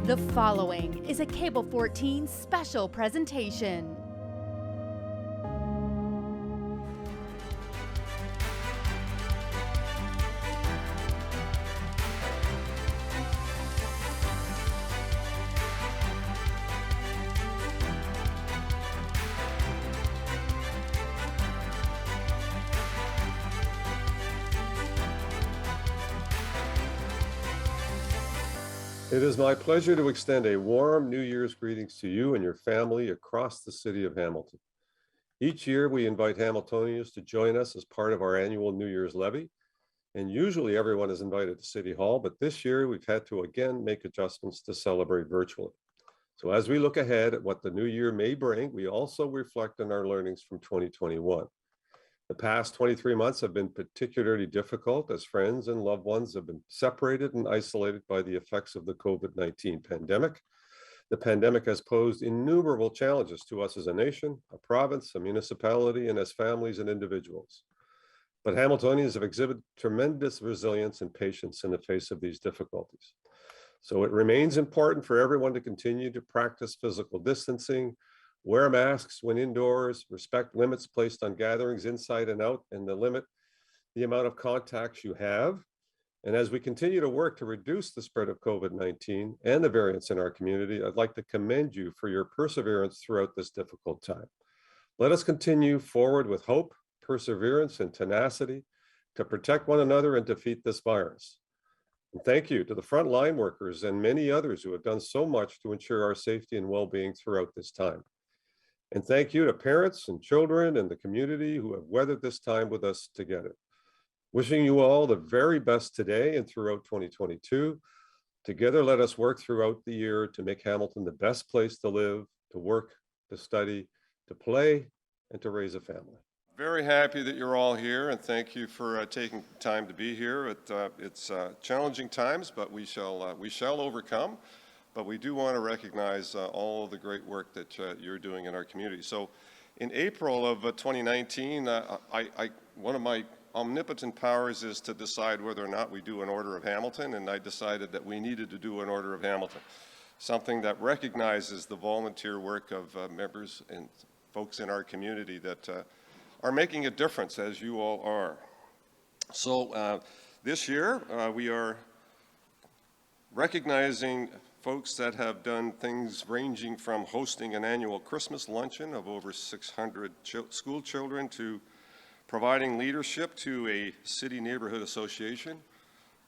The following is a Cable 14 special presentation. It is my pleasure to extend a warm New Year's greetings to you and your family across the city of Hamilton. Each year, we invite Hamiltonians to join us as part of our annual New Year's levee. And usually everyone is invited to City Hall, but this year we've had to again make adjustments to celebrate virtually. So as we look ahead at what the new year may bring, we also reflect on our learnings from 2021. The past 23 months have been particularly difficult as friends and loved ones have been separated and isolated by the effects of the COVID-19 pandemic. The pandemic has posed innumerable challenges to us as a nation, a province, a municipality, and as families and individuals. But Hamiltonians have exhibited tremendous resilience and patience in the face of these difficulties. So it remains important for everyone to continue to practice physical distancing, wear masks when indoors, respect limits placed on gatherings inside and out, and limit the amount of contacts you have. And as we continue to work to reduce the spread of COVID-19 and the variants in our community, I'd like to commend you for your perseverance throughout this difficult time. Let us continue forward with hope, perseverance, and tenacity to protect one another and defeat this virus. And thank you to the frontline workers and many others who have done so much to ensure our safety and well-being throughout this time. And thank you to parents and children and the community who have weathered this time with us together. Wishing you all the very best today and throughout 2022. Together, let us work throughout the year to make Hamilton the best place to live, to work, to study, to play, and to raise a family. Very happy that you're all here, and thank you for taking time to be here. It's challenging times, but we shall overcome. But we do want to recognize all the great work that you're doing in our community. So in April of 2019, one of my omnipotent powers is to decide whether or not we do an Order of Hamilton, and I decided that we needed to do an Order of Hamilton, something that recognizes the volunteer work of members and folks in our community that are making a difference, as you all are. So this year, we are recognizing folks that have done things ranging from hosting an annual Christmas luncheon of over 600 school children to providing leadership to a city neighborhood association,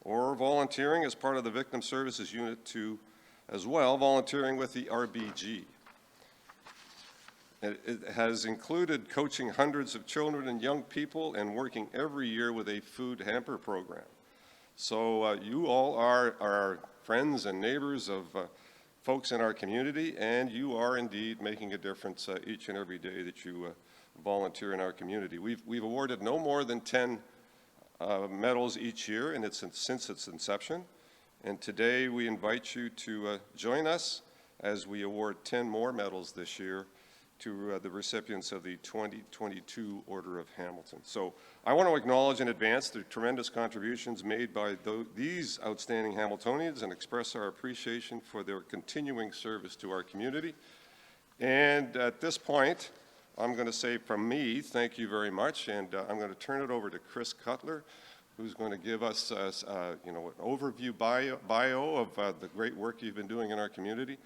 or volunteering as part of the Victim Services Unit to, as well, volunteering with the RBG. It has included coaching hundreds of children and young people and working every year with a food hamper program. So you all are friends and neighbors of folks in our community, and you are indeed making a difference each and every day that you volunteer in our community. We've awarded no more than 10 medals each year, and since its inception. And today we invite you to join us as we award 10 more medals this year to the recipients of the 2022 Order of Hamilton. So I want to acknowledge in advance the tremendous contributions made by these outstanding Hamiltonians and express our appreciation for their continuing service to our community. And at this point, I'm going to say from me, thank you very much, and I'm going to turn it over to Chris Cutler, who's going to give us an overview bio of the great work you've been doing in our community.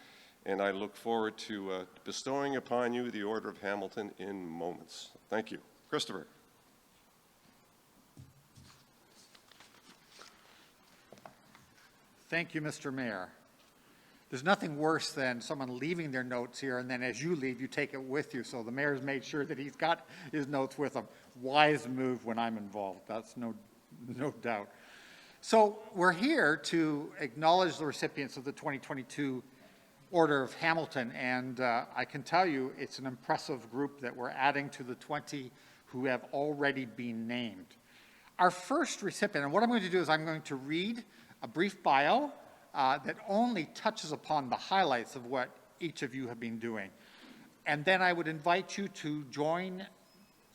And I look forward to bestowing upon you the Order of Hamilton in moments. Thank you. Christopher. Thank you, Mr. Mayor. There's nothing worse than someone leaving their notes here, and then as you leave, you take it with you. So the mayor's made sure that he's got his notes with him. Wise move when I'm involved. That's no doubt. So we're here to acknowledge the recipients of the 2022 Order of Hamilton, and I can tell you it's an impressive group that we're adding to the 20 who have already been named. Our first recipient, and what I'm going to do is I'm going to read a brief bio that only touches upon the highlights of what each of you have been doing. And then I would invite you to join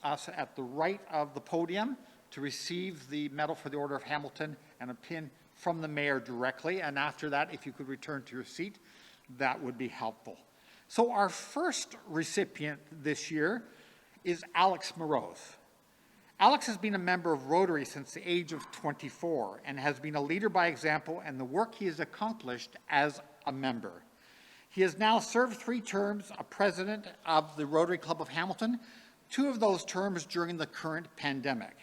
us at the right of the podium to receive the Medal for the Order of Hamilton and a pin from the mayor directly, and after that, if you could return to your seat, that would be helpful. So our first recipient this year is Alex Meroth. Alex has been a member of Rotary since the age of 24 and has been a leader by example in the work he has accomplished as a member. He has now served 3 terms as president of the Rotary Club of Hamilton, 2 of those terms during the current pandemic.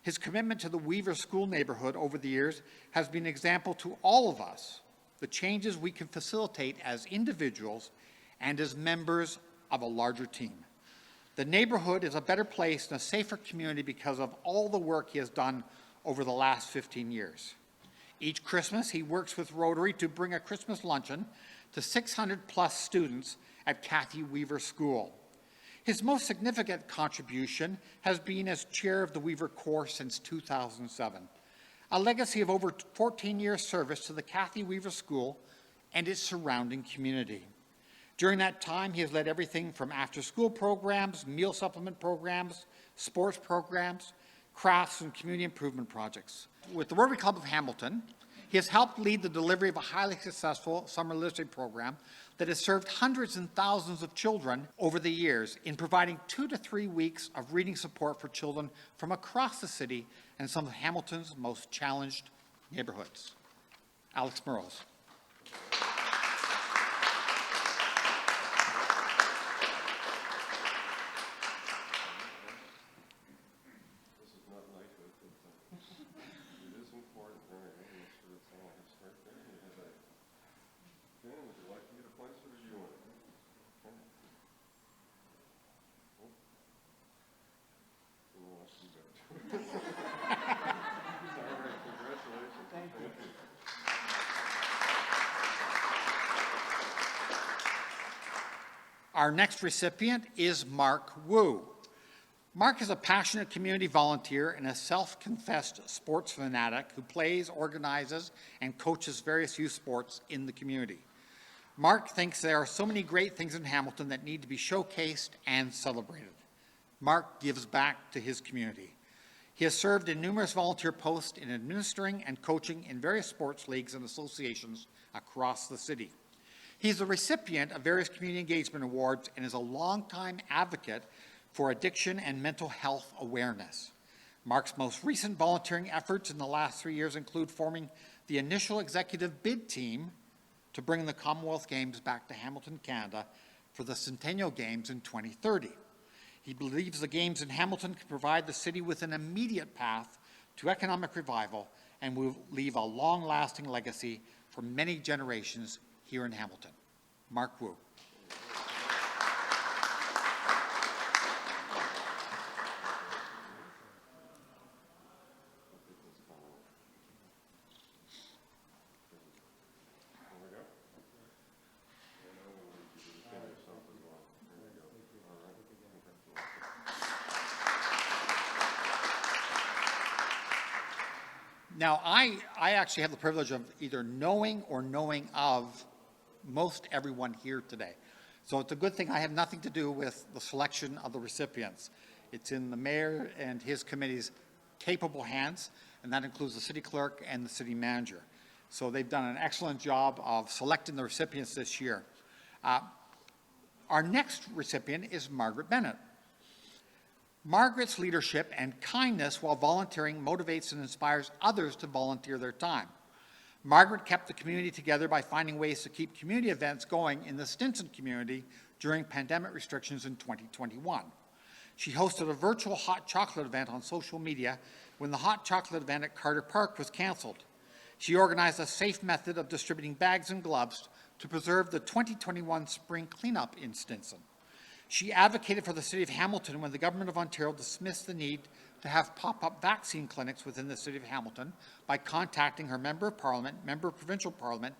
His commitment to the Weaver School neighborhood over the years has been an example to all of us, the changes we can facilitate as individuals and as members of a larger team. The neighborhood is a better place and a safer community because of all the work he has done over the last 15 years. Each Christmas, he works with Rotary to bring a Christmas luncheon to 600+ students at Kathy Weaver School. His most significant contribution has been as chair of the Weaver Corps since 2007, a legacy of over 14 years' service to the Kathy Weaver School and its surrounding community. During that time, he has led everything from after-school programs, meal supplement programs, sports programs, crafts, and community improvement projects. With the Rotary Club of Hamilton, he has helped lead the delivery of a highly successful summer literacy program that has served hundreds and thousands of children over the years in providing 2 to 3 weeks of reading support for children from across the city and some of Hamilton's most challenged neighborhoods. Alex Meroth. Our next recipient is Mark Wu. Mark is a passionate community volunteer and a self-confessed sports fanatic who plays, organizes, and coaches various youth sports in the community. Mark thinks there are so many great things in Hamilton that need to be showcased and celebrated. Mark gives back to his community. He has served in numerous volunteer posts in administering and coaching in various sports leagues and associations across the city. He's a recipient of various community engagement awards and is a longtime advocate for addiction and mental health awareness. Mark's most recent volunteering efforts in the last 3 years include forming the initial executive bid team to bring the Commonwealth Games back to Hamilton, Canada for the Centennial Games in 2030. He believes the Games in Hamilton can provide the city with an immediate path to economic revival and will leave a long-lasting legacy for many generations here in Hamilton. Mark Wu. Now, I actually have the privilege of either knowing or knowing of most everyone here today. So it's a good thing I have nothing to do with the selection of the recipients. It's in the mayor and his committee's capable hands, and that includes the city clerk and the city manager. So they've done an excellent job of selecting the recipients this year. Our next recipient is Margaret Bennett. Margaret's leadership and kindness while volunteering motivates and inspires others to volunteer their time. Margaret kept the community together by finding ways to keep community events going in the Stinson community during pandemic restrictions in 2021. She hosted a virtual hot chocolate event on social media when the hot chocolate event at Carter Park was canceled. She organized a safe method of distributing bags and gloves to preserve the 2021 spring cleanup in Stinson. She advocated for the City of Hamilton when the Government of Ontario dismissed the need to have pop-up vaccine clinics within the City of Hamilton by contacting her Member of Parliament, Member of Provincial Parliament,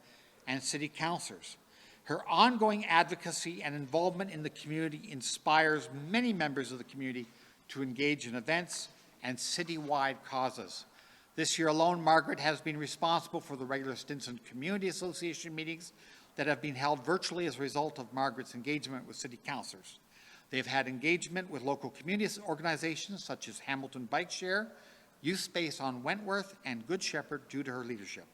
and City Councillors. Her ongoing advocacy and involvement in the community inspires many members of the community to engage in events and citywide causes. This year alone, Margaret has been responsible for the regular Stinson Community Association meetings that have been held virtually as a result of Margaret's engagement with city councillors. They've had engagement with local community organizations such as Hamilton Bike Share, Youth Space on Wentworth, and Good Shepherd due to her leadership.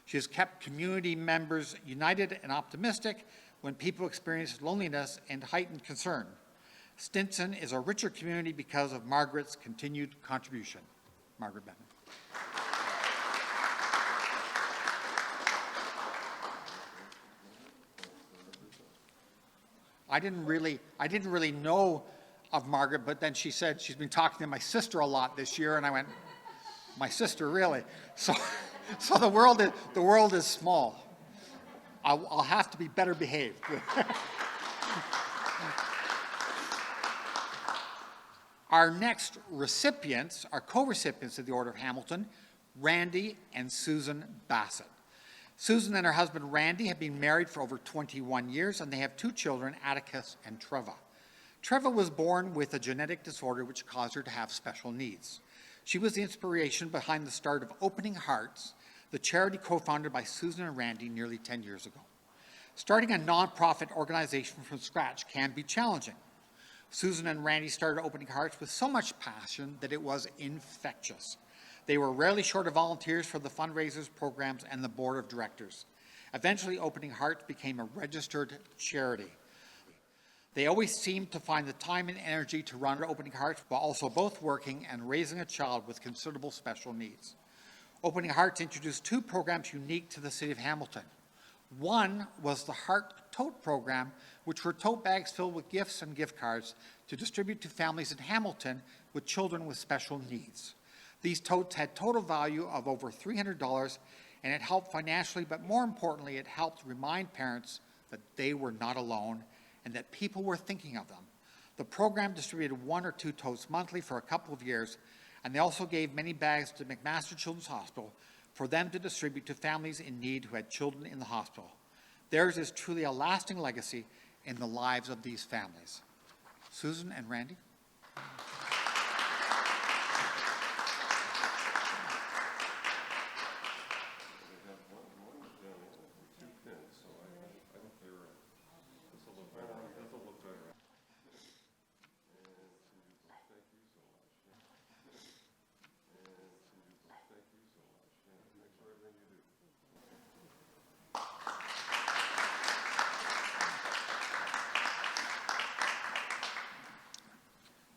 She has kept community members united and optimistic when people experience loneliness and heightened concern. Stinson is a richer community because of Margaret's continued contribution. Margaret Bennett. I didn't really know of Margaret, but then she said she's been talking to my sister a lot this year, and I went, my sister, really? So the world is small. I'll have to be better behaved. Our next recipients are co-recipients of the Order of Hamilton, Randy and Susan Bassett. Susan and her husband Randy have been married for over 21 years, and they have 2 children, Atticus and Treva. Treva was born with a genetic disorder which caused her to have special needs. She was the inspiration behind the start of Opening Hearts, the charity co-founded by Susan and Randy nearly 10 years ago. Starting a nonprofit organization from scratch can be challenging. Susan and Randy started Opening Hearts with so much passion that it was infectious. They were rarely short of volunteers for the fundraisers, programs, and the board of directors. Eventually, Opening Hearts became a registered charity. They always seemed to find the time and energy to run Opening Hearts while also both working and raising a child with considerable special needs. Opening Hearts introduced 2 programs unique to the city of Hamilton. One was the Heart Tote program, which were tote bags filled with gifts and gift cards to distribute to families in Hamilton with children with special needs. These totes had total value of over $300, and it helped financially, but more importantly, it helped remind parents that they were not alone and that people were thinking of them. The program distributed 1 or 2 totes monthly for a couple of years, and they also gave many bags to McMaster Children's Hospital for them to distribute to families in need who had children in the hospital. Theirs is truly a lasting legacy in the lives of these families. Susan and Randy.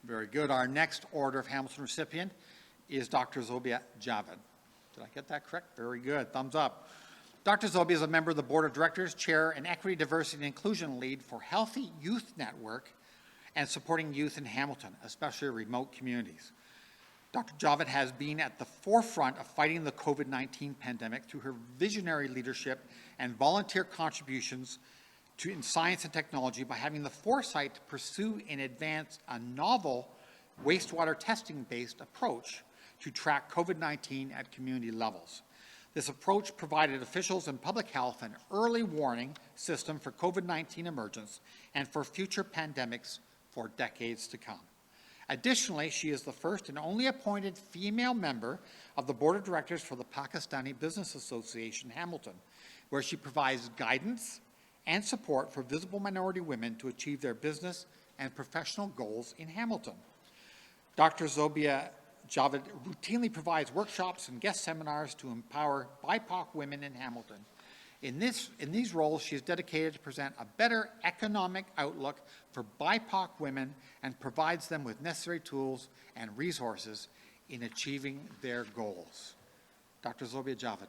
Very good. Our next Order of Hamilton recipient is Dr. Zobia Javed. Did I get that correct? Very good. Thumbs up. Dr. Zobia is a member of the Board of Directors, Chair, and Equity, Diversity, and Inclusion Lead for Healthy Youth Network and supporting youth in Hamilton, especially remote communities. Dr. Javed has been at the forefront of fighting the COVID-19 pandemic through her visionary leadership and volunteer contributions in science and technology by having the foresight to pursue and advance a novel wastewater testing-based approach to track COVID-19 at community levels. This approach provided officials in public health an early warning system for COVID-19 emergence and for future pandemics for decades to come. Additionally, she is the first and only appointed female member of the Board of Directors for the Pakistani Business Association Hamilton, where she provides guidance and support for visible minority women to achieve their business and professional goals in Hamilton. Dr. Zobia Javed routinely provides workshops and guest seminars to empower BIPOC women in Hamilton. In these roles, she is dedicated to present a better economic outlook for BIPOC women and provides them with necessary tools and resources in achieving their goals. Dr. Zobia Javed.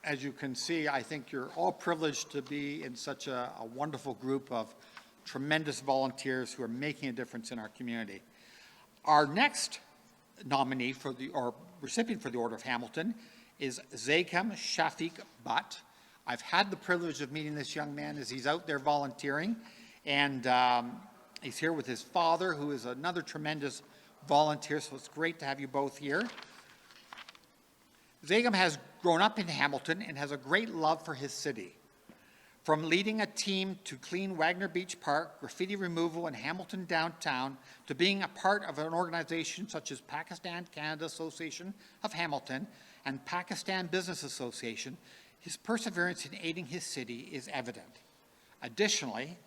As you can see, I think you're all privileged to be in such a wonderful group of tremendous volunteers who are making a difference in our community. Our next nominee or recipient for the Order of Hamilton is Zakem Shafiq Butt. I've had the privilege of meeting this young man as he's out there volunteering, and he's here with his father, who is another tremendous volunteer, so it's great to have you both here. Zakem has grown up in Hamilton and has a great love for his city. From leading a team to clean Wagner Beach Park, graffiti removal in Hamilton downtown, to being a part of an organization such as Pakistan-Canada Association of Hamilton and Pakistan Business Association, his perseverance in aiding his city is evident. Additionally,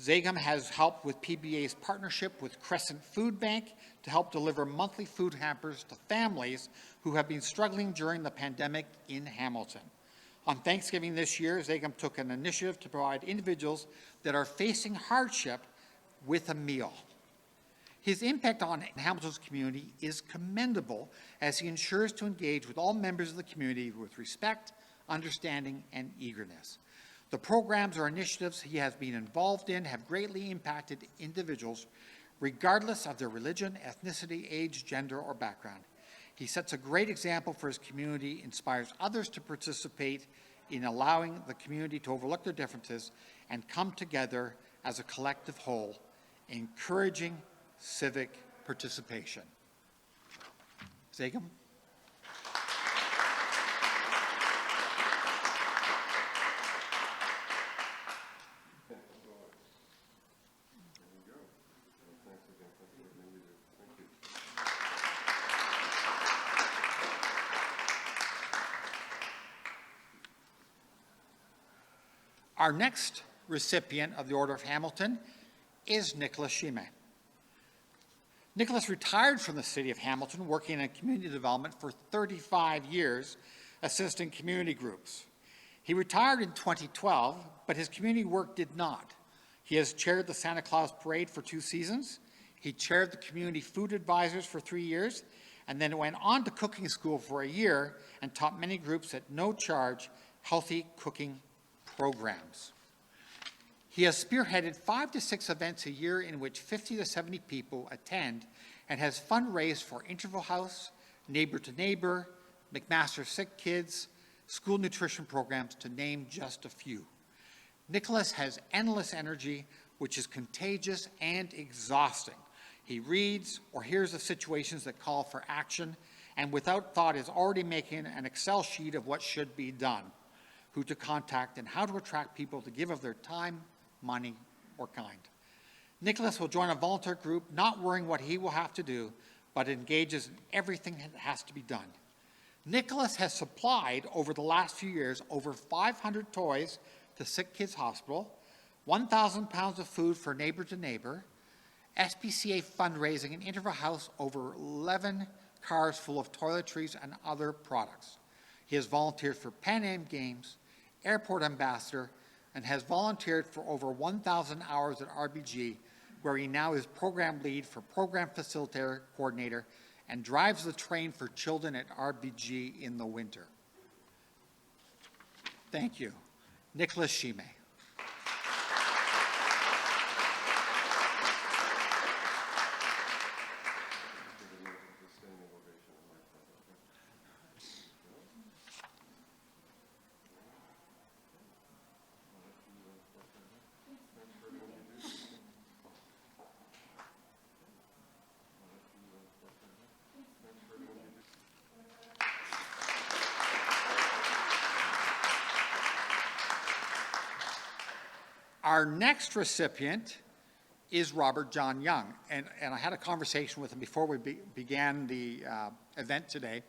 Zagam has helped with PBA's partnership with Crescent Food Bank to help deliver monthly food hampers to families who have been struggling during the pandemic in Hamilton. On Thanksgiving this year, Zagam took an initiative to provide individuals that are facing hardship with a meal. His impact on Hamilton's community is commendable as he ensures to engage with all members of the community with respect, understanding, and eagerness. The programs or initiatives he has been involved in have greatly impacted individuals regardless of their religion, ethnicity, age, gender, or background. He sets a great example for his community, inspires others to participate in allowing the community to overlook their differences and come together as a collective whole, encouraging civic participation. Zagam? Our next recipient of the Order of Hamilton is Nicholashime. Nicholas retired from the city of Hamilton, working in community development for 35 years, assisting community groups. He retired in 2012, but his community work did not. He has chaired the Santa Claus Parade for 2 seasons. He chaired the Community Food Advisors for 3 years, and then went on to cooking school for a year and taught many groups at no charge healthy cooking programs. He has spearheaded 5 to 6 events a year in which 50 to 70 people attend and has fundraised for Interval House, Neighbor to Neighbor, McMaster Sick Kids, school nutrition programs, to name just a few. Nicholas has endless energy, which is contagious and exhausting. He reads or hears of situations that call for action, and without thought is already making an Excel sheet of what should be done, who to contact, and how to attract people to give of their time, money, or kind. Nicholas will join a volunteer group, not worrying what he will have to do, but engages in everything that has to be done. Nicholas has supplied, over the last few years, over 500 toys to Sick Kids Hospital, 1,000 pounds of food for Neighbor to Neighbor, SPCA fundraising, and Interval House over 11 cars full of toiletries and other products. He has volunteered for Pan Am Games, Airport Ambassador, and has volunteered for over 1,000 hours at RBG, where he now is program lead for program facilitator coordinator and drives the train for children at RBG in the winter. Thank you. Nicholashime. Our next recipient is Robert John Young, and I had a conversation with him before we began the event today.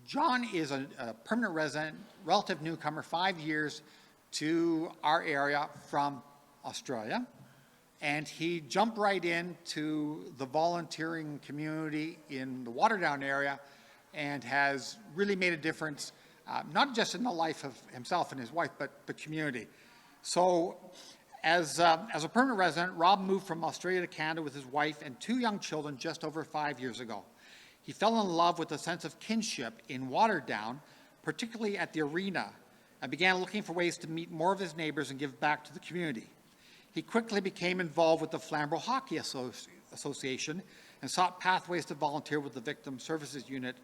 John is a permanent resident, relative newcomer, 5 years to our area from Australia, and he jumped right into the volunteering community in the Waterdown area and has really made a difference, not just in the life of himself and his wife, but the community. So as a permanent resident, Rob moved from Australia to Canada with his wife and 2 young children just over 5 years ago. He fell in love with a sense of kinship in Waterdown, particularly at the arena, and began looking for ways to meet more of his neighbors and give back to the community. He quickly became involved with the Flamborough Hockey Association and sought pathways to volunteer with the Victim Services Unit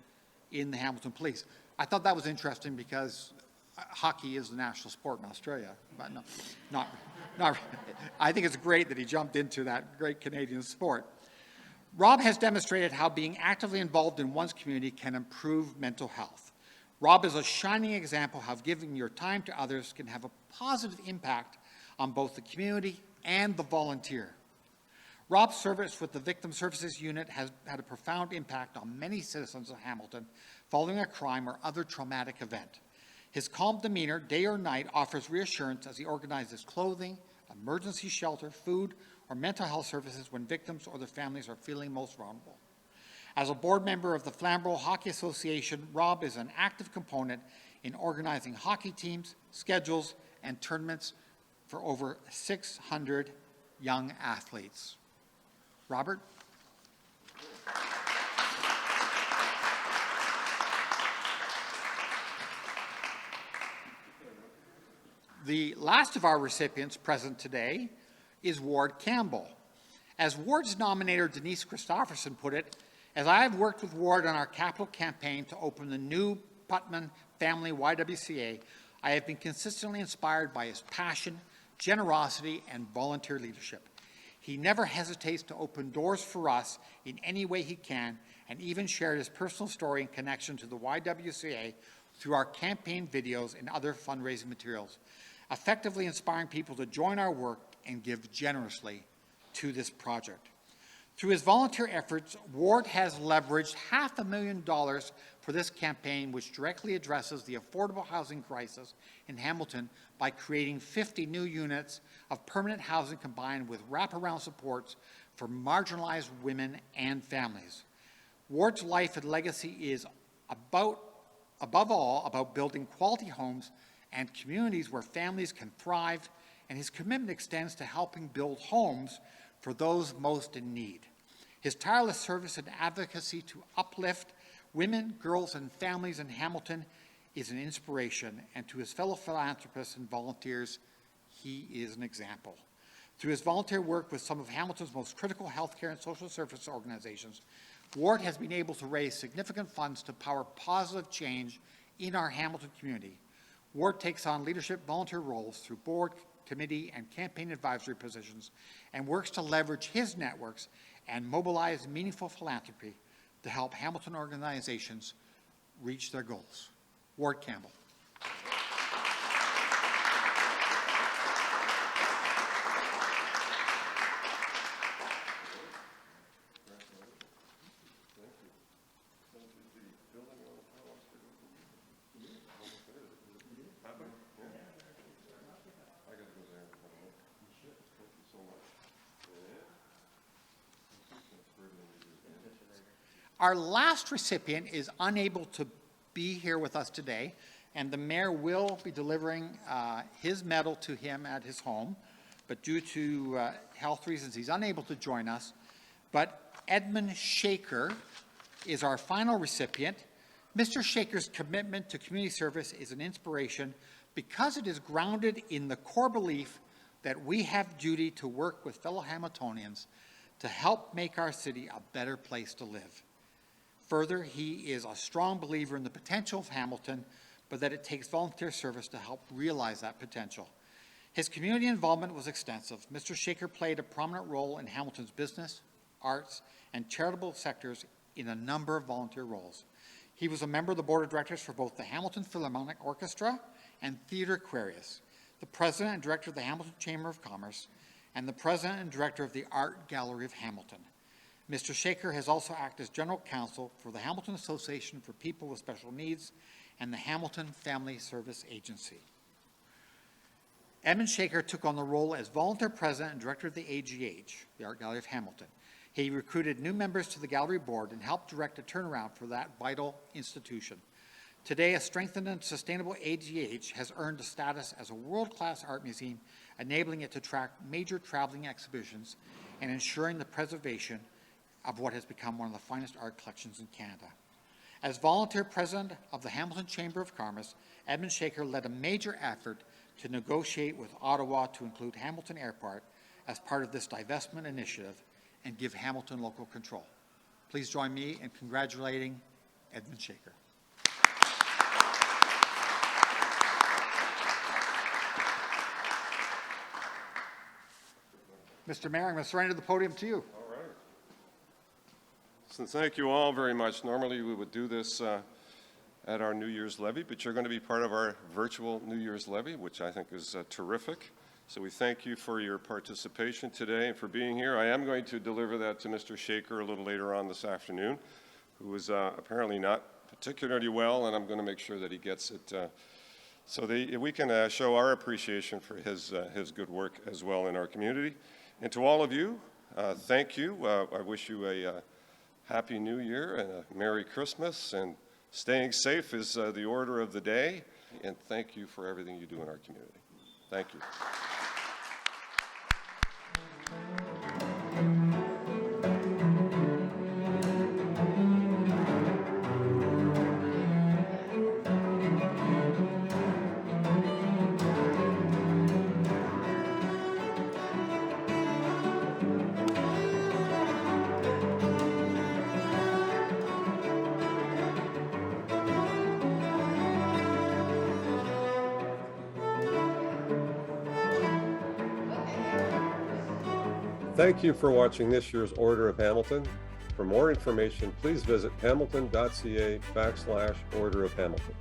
in the Hamilton Police. I thought that was interesting because hockey is the national sport in Australia, but no, not. I think it's great that he jumped into that great Canadian sport. Rob has demonstrated how being actively involved in one's community can improve mental health. Rob is a shining example of how giving your time to others can have a positive impact on both the community and the volunteer. Rob's service with the Victim Services Unit has had a profound impact on many citizens of Hamilton following a crime or other traumatic event. His calm demeanor, day or night, offers reassurance as he organizes clothing, emergency shelter, food, or mental health services when victims or their families are feeling most vulnerable. As a board member of the Flamborough Hockey Association, Rob is an active component in organizing hockey teams, schedules, and tournaments for over 600 young athletes. Robert? The last of our recipients present today is Ward Campbell. As Ward's nominator Denise Christopherson put it, as I have worked with Ward on our capital campaign to open the new Putman Family YWCA, I have been consistently inspired by his passion, generosity, and volunteer leadership. He never hesitates to open doors for us in any way he can, and even shared his personal story in connection to the YWCA through our campaign videos and other fundraising materials, effectively inspiring people to join our work and give generously to this project. Through his volunteer efforts, Ward has leveraged $500,000 for this campaign, which directly addresses the affordable housing crisis in Hamilton by creating 50 new units of permanent housing combined with wraparound supports for marginalized women and families. Ward's life and legacy is above all about building quality homes and communities where families can thrive, and his commitment extends to helping build homes for those most in need. His tireless service and advocacy to uplift women, girls, and families in Hamilton is an inspiration, and to his fellow philanthropists and volunteers, he is an example. Through his volunteer work with some of Hamilton's most critical healthcare and social service organizations, Ward has been able to raise significant funds to power positive change in our Hamilton community. Ward takes on leadership volunteer roles through board, committee, and campaign advisory positions, and works to leverage his networks and mobilize meaningful philanthropy to help Hamilton organizations reach their goals. Ward Campbell. Our last recipient is unable to be here with us today, and the mayor will be delivering his medal to him at his home, but due to health reasons, he's unable to join us. But Edmund Shaker is our final recipient. Mr. Shaker's commitment to community service is an inspiration because it is grounded in the core belief that we have duty to work with fellow Hamiltonians to help make our city a better place to live. Further, he is a strong believer in the potential of Hamilton, but that it takes volunteer service to help realize that potential. His community involvement was extensive. Mr. Shaker played a prominent role in Hamilton's business, arts, and charitable sectors in a number of volunteer roles. He was a member of the board of directors for both the Hamilton Philharmonic Orchestra and Theatre Aquarius, the president and director of the Hamilton Chamber of Commerce, and the president and director of the Art Gallery of Hamilton. Mr. Shaker has also acted as general counsel for the Hamilton Association for People with Special Needs and the Hamilton Family Service Agency. Edmund Shaker took on the role as volunteer president and director of the AGH, the Art Gallery of Hamilton. He recruited new members to the gallery board and helped direct a turnaround for that vital institution. Today, a strengthened and sustainable AGH has earned a status as a world-class art museum, enabling it to track major traveling exhibitions and ensuring the preservation of what has become one of the finest art collections in Canada. As volunteer president of the Hamilton Chamber of Commerce, Edmund Shaker led a major effort to negotiate with Ottawa to include Hamilton Airport as part of this divestment initiative and give Hamilton local control. Please join me in congratulating Edmund Shaker. Mr. Mayor, I'm going to surrender the podium to you. All right. So thank you all very much. Normally we would do this at our New Year's levee, but you're going to be part of our virtual New Year's levee, which I think is terrific. So we thank you for your participation today and for being here. I am going to deliver that to Mr. Shaker a little later on this afternoon, who is apparently not particularly well, and I'm going to make sure that he gets it so we can show our appreciation for his good work as well in our community. And to all of you, thank you. I wish you a Happy New Year and a Merry Christmas, and staying safe is the order of the day. And thank you for everything you do in our community. Thank you. Thank you for watching this year's Order of Hamilton. For more information, please visit hamilton.ca/Order of Hamilton.